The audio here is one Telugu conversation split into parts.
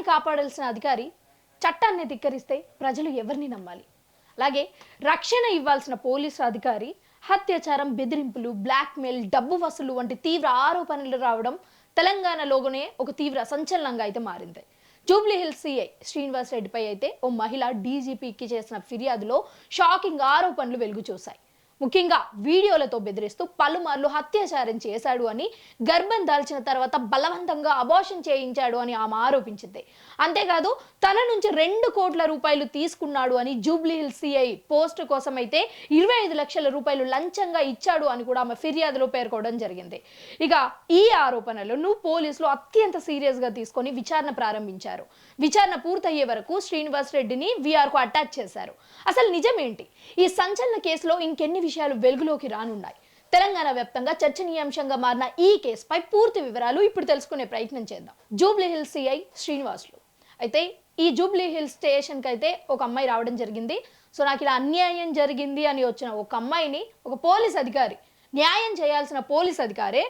చట్టాన్ని కాపాడాల్సిన అధికారి చట్టాన్ని ధిక్కరిస్తే ప్రజలు ఎవరిని నమ్మాలి? అలాగే రక్షణ ఇవ్వాల్సిన పోలీసు అధికారి అత్యాచారం, బెదిరింపులు, బ్లాక్మెయిల్, డబ్బు వసూలు వంటి తీవ్ర ఆరోపణలు రావడం తెలంగాణలోనే ఒక తీవ్ర సంచలనంగా అయితే మారింది. జూబ్లీ హిల్స్ సిఐ శ్రీనివాస్ రెడ్డిపై అయితే ఓ మహిళ డీజీపీకి చేసిన ఫిర్యాదులో షాకింగ్ ఆరోపణలు వెలుగు చూశాయి. ముఖ్యంగా వీడియోలతో బెదిరిస్తూ పలుమార్లు అత్యాచారం చేశాడు అని, గర్భం దాల్చిన తర్వాత బలవంతంగా అబార్షన్ చేయించాడు అని ఆమె ఆరోపించింది. అంతేకాదు తన నుంచి 2 కోట్ల రూపాయలు తీసుకున్నాడు అని జూబ్లీ హిల్స్ సిఐ పోస్ట్ కోసం అయితే 25 లక్షల రూపాయలు లంచంగా ఇచ్చాడు అని కూడా ఆమె ఫిర్యాదులో పేర్కొనడం జరిగింది. ఇక ఈ ఆరోపణలను పోలీసులు అత్యంత సీరియస్ గా తీసుకొని విచారణ ప్రారంభించారు. విచారణ పూర్తయ్యే వరకు శ్రీనివాస్ రెడ్డిని వీఆర్కు అటాచ్ చేశారు. అసలు నిజమేంటి? ఈ సంచలన కేసులో ఇంకెన్ని విషయాలు వెలుగులోకి రానున్నాయి? తెలంగాణ వ్యాప్తంగా చర్చనీయాంశంగా మారిన ఈ కేసుపై పూర్తి వివరాలు ఇప్పుడు తెలుసుకునే ప్రయత్నం చేద్దాం. జూబ్లీ హిల్స్ సిఐ శ్రీనివాసులు అయితే ఈ జూబ్లీ హిల్స్ స్టేషన్కి అయితే ఒక అమ్మాయి రావడం జరిగింది. సో నాకు ఇలా అన్యాయం జరిగింది అని వచ్చిన ఒక అమ్మాయిని ఒక పోలీస్ అధికారి, న్యాయం చేయాల్సిన పోలీస్ అధికారే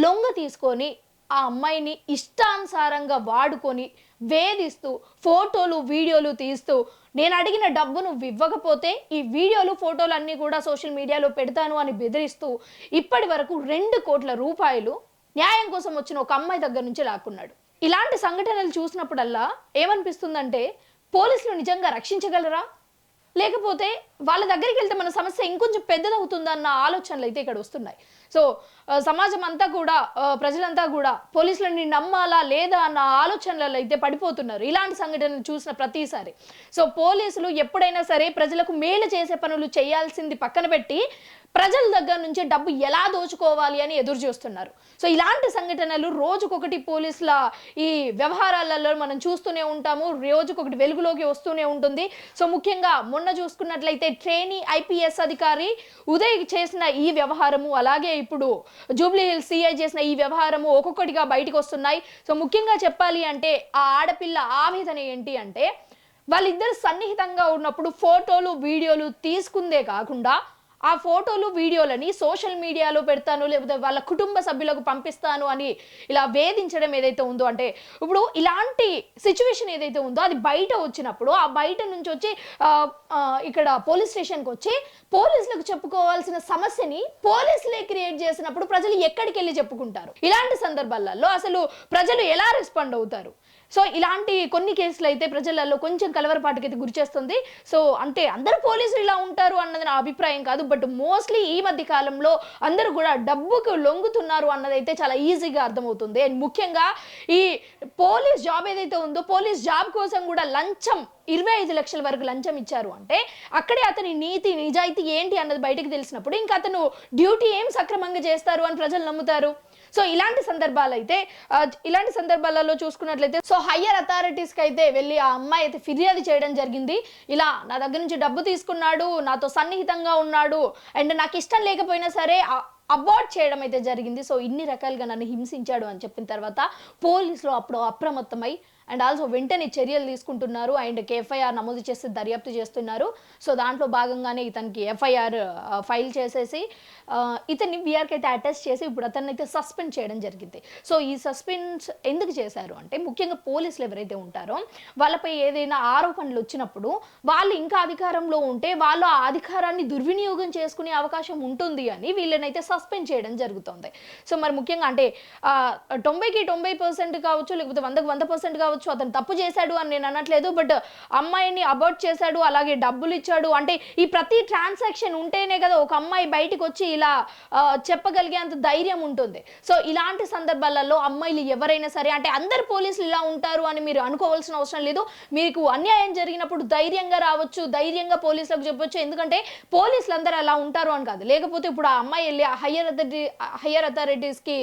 లొంగ తీసుకొని ఆ అమ్మాయిని ఇష్టానుసారంగా వాడుకొని వేధిస్తూ ఫోటోలు, వీడియోలు తీస్తూ నేను అడిగిన డబ్బు నువ్వు ఇవ్వకపోతే ఈ వీడియోలు, ఫోటోలు అన్నీ కూడా సోషల్ మీడియాలో పెడతాను అని బెదిరిస్తూ ఇప్పటి వరకు 2 కోట్ల రూపాయలు న్యాయం కోసం వచ్చిన ఒక అమ్మాయి దగ్గర నుంచి లాక్కున్నాడు. ఇలాంటి సంఘటనలు చూసినప్పుడల్లా ఏమనిపిస్తుందంటే పోలీసులు నిజంగా రక్షించగలరా, లేకపోతే వాళ్ళ దగ్గరికి వెళ్తే మన సమస్య ఇంకొంచెం పెద్దదవుతుందన్న ఆలోచనలు అయితే ఇక్కడ వస్తున్నాయి. సో సమాజం అంతా కూడా, ప్రజలంతా కూడా పోలీసులని నమ్మాలా లేదా అన్న ఆలోచనలలో అయితే పడిపోతున్నారు ఇలాంటి సంఘటనలు చూసిన ప్రతిసారి. సో పోలీసులు ఎప్పుడైనా సరే ప్రజలకు మేలు చేసే పనులు చేయాల్సింది పక్కన పెట్టి ప్రజల దగ్గర నుంచి డబ్బు ఎలా దోచుకోవాలి అని ఎదురు చూస్తున్నారు. సో ఇలాంటి సంఘటనలు రోజుకొకటి పోలీసుల ఈ వ్యవహారాలలో మనం చూస్తూనే ఉంటాము. రోజుకొకటి వెలుగులోకి వస్తూనే ఉంటుంది. సో ముఖ్యంగా మొన్న చూసుకున్నట్లయితే ట్రైనీ ఐపీఎస్ అధికారి ఉదయ్ చేసిన ఈ వ్యవహారము, అలాగే ఇప్పుడు జూబ్లీ హిల్స్ సిఐ చేసిన ఈ వ్యవహారము ఒక్కొక్కటిగా బయటకు వస్తున్నాయి. సో ముఖ్యంగా చెప్పాలి అంటే ఆ ఆడపిల్ల ఆవేదన ఏంటి అంటే వాళ్ళిద్దరు సన్నిహితంగా ఉన్నప్పుడు ఫోటోలు, వీడియోలు తీసుకుందే కాకుండా ఆ ఫోటోలు, వీడియోలని సోషల్ మీడియాలో పెడతాను, లేకపోతే వాళ్ళ కుటుంబ సభ్యులకు పంపిస్తాను అని ఇలా వేధించడం ఏదైతే ఉందో, అంటే ఇప్పుడు ఇలాంటి సిచ్యువేషన్ ఏదైతే ఉందో అది బయట వచ్చినప్పుడు ఆ బయట నుంచి వచ్చి ఇక్కడ పోలీస్ స్టేషన్కి వచ్చి పోలీసులకు చెప్పుకోవాల్సిన సమస్యని పోలీసులే క్రియేట్ చేసినప్పుడు ప్రజలు ఎక్కడికి వెళ్ళి చెప్పుకుంటారు? ఇలాంటి సందర్భాలలో అసలు ప్రజలు ఎలా రెస్పాండ్ అవుతారు? సో ఇలాంటి కొన్ని కేసులు అయితే ప్రజలలో కొంచెం కలవరపాటుకైతే గురి చేస్తుంది. సో అంటే అందరూ పోలీసులు ఇలా ఉంటారు అన్నది నా అభిప్రాయం కాదు, బట్ మోస్ట్లీ ఈ మధ్య కాలంలో అందరూ కూడా డబ్బుకు లొంగుతున్నారు అన్నదైతే చాలా ఈజీగా అర్థమవుతుంది. అండ్ ముఖ్యంగా ఈ పోలీస్ జాబ్ ఏదైతే ఉందో, పోలీస్ జాబ్ కోసం కూడా లంచం 25 లక్షల వరకు లంచం ఇచ్చారు అంటే అక్కడే అతని నీతి, నిజాయితీ ఏంటి అన్నది బయటకు తెలిసినప్పుడు ఇంకా అతను డ్యూటీ ఏం సక్రమంగా చేస్తారు అని ప్రజలు నమ్ముతారు. సో ఇలాంటి సందర్భాలలో చూసుకున్నట్లయితే సో హయ్యర్ అథారిటీస్కి అయితే వెళ్ళి ఆ అమ్మాయి అయితే ఫిర్యాదు చేయడం జరిగింది. ఇలా నా దగ్గర నుంచి డబ్బు తీసుకున్నాడు, నాతో సన్నిహితంగా ఉన్నాడు, అండ్ నాకు ఇష్టం లేకపోయినా సరే అబార్ట్ చేయడం అయితే జరిగింది. సో ఇన్ని రకాలుగా నన్ను హింసించాడు అని చెప్పిన తర్వాత పోలీసులు అప్పుడు అప్రమత్తమై అండ్ ఆల్సో వెంటనే చర్యలు తీసుకుంటున్నారు. అండ్ ఎఫ్ఐఆర్ నమోదు చేసి దర్యాప్తు చేస్తున్నారు. సో దాంట్లో భాగంగానే ఇతనికి ఎఫ్ఐఆర్ ఫైల్ చేసేసి ఇతన్ని వీఆర్కి అయితే అటాచ్ చేసి ఇప్పుడు అతన్ని అయితే సస్పెండ్ చేయడం జరిగింది. సో ఈ సస్పెండ్ ఎందుకు చేశారు అంటే ముఖ్యంగా పోలీసులు ఎవరైతే ఉంటారో వాళ్ళపై ఏదైనా ఆరోపణలు వచ్చినప్పుడు వాళ్ళు ఇంకా అధికారంలో ఉంటే వాళ్ళు ఆ అధికారాన్ని దుర్వినియోగం చేసుకునే అవకాశం ఉంటుంది అని వీళ్ళనైతే సస్పెండ్ చేయడం జరుగుతుంది. సో మరి ముఖ్యంగా అంటే 90కి 90% కావచ్చు, లేకపోతే 100కి 100% కావచ్చు అతను తప్పు చేశాడు అని నేను అనట్లేదు, బట్ అమ్మాయిని అబార్ట్ చేశాడు, అలాగే డబ్బులు ఇచ్చాడు అంటే ఈ ప్రతి ట్రాన్సాక్షన్ ఉంటేనే కదా ఒక అమ్మాయి బయటకు వచ్చి ఇలా చెప్పగలిగే అంత ధైర్యం ఉంటుంది. సో ఇలాంటి సందర్భాలలో అమ్మాయిలు ఎవరైనా సరే, అంటే అందరు పోలీసులు ఇలా ఉంటారు అని మీరు అనుకోవాల్సిన అవసరం లేదు. మీకు అన్యాయం జరిగినప్పుడు ధైర్యంగా రావచ్చు, ధైర్యంగా పోలీసులకు చెప్పొచ్చు, ఎందుకంటే పోలీసులు అందరూ అలా ఉంటారు అని కాదు. లేకపోతే ఇప్పుడు ఆ అమ్మాయి వెళ్ళి హయ్యర్ అథారిటీస్కి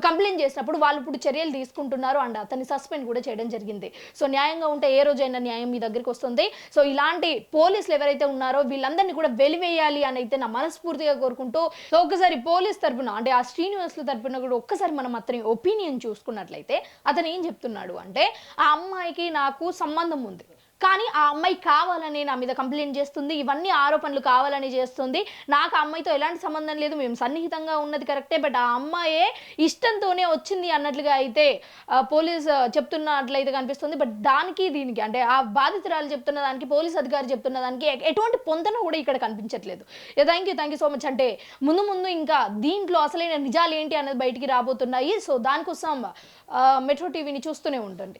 కంప్లైంట్ చేసినప్పుడు వాళ్ళు ఇప్పుడు చర్యలు తీసుకుంటున్నారు అండ్ అతన్ని సస్పెండ్ కూడా చేయడం జరిగింది. సో న్యాయంగా ఉంటే ఏ రోజైనా న్యాయం మీ దగ్గరికి వస్తుంది. సో ఇలాంటి పోలీసులు ఎవరైతే ఉన్నారో వీళ్ళందరినీ కూడా వెలివేయాలి అని అయితే నా మనస్ఫూర్తిగా కోరుకుంటూ, సో ఒకసారి పోలీస్ తరపున అంటే ఆ శ్రీనివాసుల తరపున కూడా ఒక్కసారి మనం అతని ఒపీనియన్ చూసుకున్నట్లయితే అతను ఏం చెప్తున్నాడు అంటే ఆ అమ్మాయికి నాకు సంబంధం ఉంది, కానీ ఆ అమ్మాయి కావాలని నా మీద కంప్లైంట్ చేస్తుంది, ఇవన్నీ ఆరోపణలు కావాలని చేస్తుంది. నాకు ఆ అమ్మాయితో ఎలాంటి సంబంధం లేదు, మేము సన్నిహితంగా ఉన్నది కరెక్టే, బట్ ఆ అమ్మాయే ఇష్టంతోనే వచ్చింది అన్నట్లుగా అయితే పోలీస్ చెప్తున్నట్లయితే కనిపిస్తుంది. బట్ దానికి దీనికి అంటే ఆ బాధితురాలు చెప్తున్న దానికి పోలీస్ అధికారి చెప్తున్న దానికి ఎటువంటి పొంతన కూడా ఇక్కడ కనిపించట్లేదు. Thank you so much. అంటే ముందు ముందు ఇంకా దీంట్లో అసలైన నిజాలు ఏంటి అనేది బయటికి రాబోతున్నాయి. సో దానికోసం మెట్రో టీవీని చూస్తూనే ఉండండి.